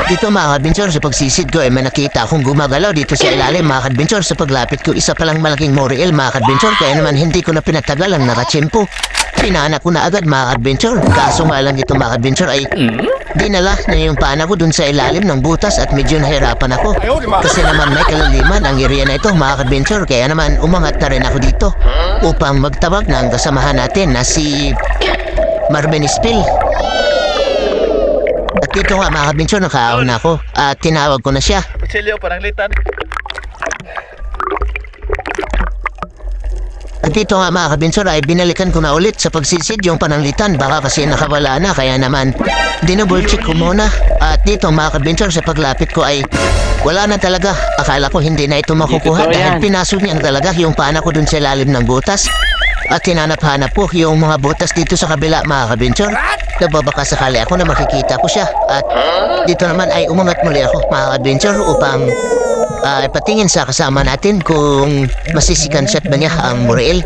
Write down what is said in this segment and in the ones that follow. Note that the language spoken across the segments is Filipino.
dito mga ka-adventure, sa pagsisid ko ay may nakita akong gumagalaw dito sa ilalim mga ka-adventure. Sa paglapit ko, isa palang malaking Moriel mga ka-adventure. Kaya naman hindi ko na pinatagal ang nakachimpo. Pinaanak ko na agad mga ka-adventure. Kaso nga lang dito mga ka-adventure ay dinala na yung pana ko dun sa ilalim ng butas at medyo nahirapan ako. Kasi naman may kalaliman ang area na ito mga ka-adventure. Kaya naman umangat na rin ako dito upang magtawag ng kasamahan natin na si Marvin Spill. At dito nga mga ka-adventure, nakaahon na ako at tinawag ko na siya. Kutsilyo, parang litan. At dito nga mga ka-adventure ay binalikan ko na ulit sa pagsisid yung pananglitan. Baka kasi nakawala na, kaya naman dinouble check ko muna. At dito mga ka-adventure, sa paglapit ko ay wala na talaga. Akala ko hindi na ito makukuha dahil pinasok niya talaga yung pana ko dun sa lalim ng butas. At hinanap-hanap ko yung mga butas dito sa kabila mga ka-adventure. Nagbabaka sakali ako na makikita ko siya. At dito naman ay umangat muli ako mga ka-adventure upang ipatingin sa kasama natin kung masisikansyat ba niya ang Moriel.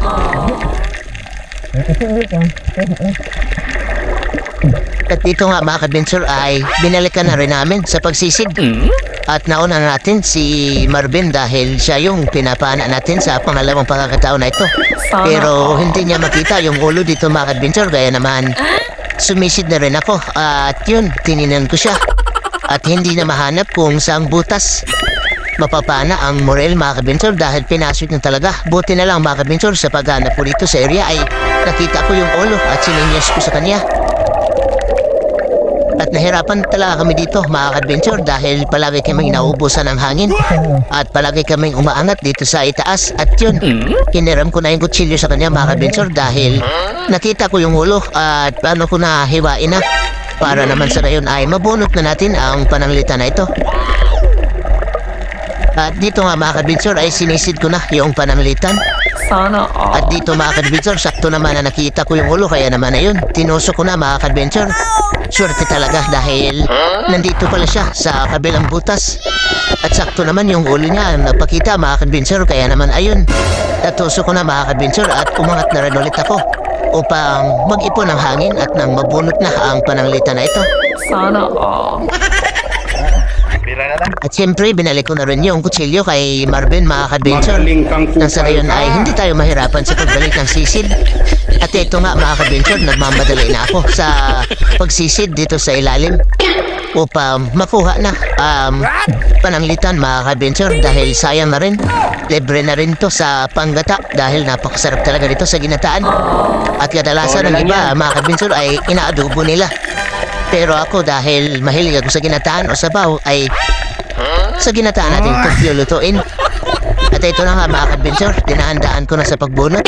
At dito nga mga ka-adventure ay binalikan na rin namin sa pagsisid. At nauna natin si Marvin dahil siya yung pinapana natin sa pangalawang pagkakataon na ito. Pero hindi niya makita yung ulo dito mga ka-adventure, kaya naman sumisid na rin ako. At yun, tininan ko siya. At hindi na mahanap kung saang butas mapapana ang Moriel mga ka-adventure dahil pinasok niya talaga. Buti na lang mga ka-adventure, sa paghanap ko dito sa area ay nakita ko yung ulo at sininyas ko sa kanya. At nahirapan talaga kami dito mga ka-adventure dahil palagi kaming nauubusan ng hangin at palagi kaming umaangat dito sa itaas. At yun, hiniram ko na yung kutsilyo sa kanya mga ka-adventure dahil nakita ko yung ulo at paano ko na hiwain na para naman sa ngayon ay mabunot na natin ang pananglitan na ito. At dito nga mga ka-adventure ay sinisid ko na yung pananglitan. Sana all. At dito mga ka-adventure, sakto naman na nakita ko yung ulo, kaya naman na yun, tinusok ko na mga ka-adventure. Swerte talaga dahil nandito pala siya sa kabilang butas. At sakto naman yung ulo niya napakita mga ka-adventure, kaya naman ayun, natusok ko na mga ka-adventure at umangat na rin ulit ako upang mag-ipon ng hangin at nang mabunot na ang pananglitan na ito. Sana all. Bira na lang. At siyempre, binalik ko na rin yung kutsilyo kay Marvin mga ka-adventure. Nang sa ngayon ay hindi tayo mahirapan sa pagbalik ng sisid. At ito nga mga ka-adventure, nagmamadali na ako sa pagsisid dito sa ilalim upang makuha na pananglitan mga ka-adventure dahil sayang na rin. Libre na rin to sa panggata dahil napakasarap talaga dito sa ginataan. At kadalasan ng iba mga ka-adventure ay inaadobo nila. Pero ako dahil mahilig ako sa ginataan o sabaw ay sa ginataan natin ito lulutuin. At ito na nga mga ka-adventure, dinahandaan ko na sa pagbunot.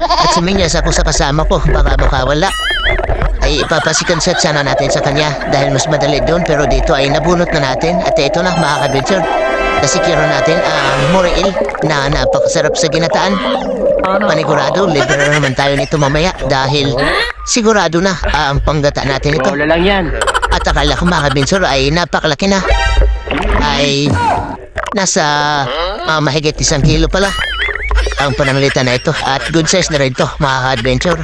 At suminyas ako sa kasama ko, baka makawala. Ay ipapasikanset sana natin sa kanya dahil mas madali doon, pero dito ay nabunot na natin. At ito na mga ka-adventure, nasikiro natin ang Moriel na napakasarap sa ginataan. Panigurado, libre na naman tayo nito mamaya dahil sigurado na ang panggata natin ito. Wala lang yan. At akala ko mga ka-adventure ay napakalaki na. Ay nasa mahigit 1 kilo pala ang pananglitan na ito. At good size na rin ito mga ka-adventure.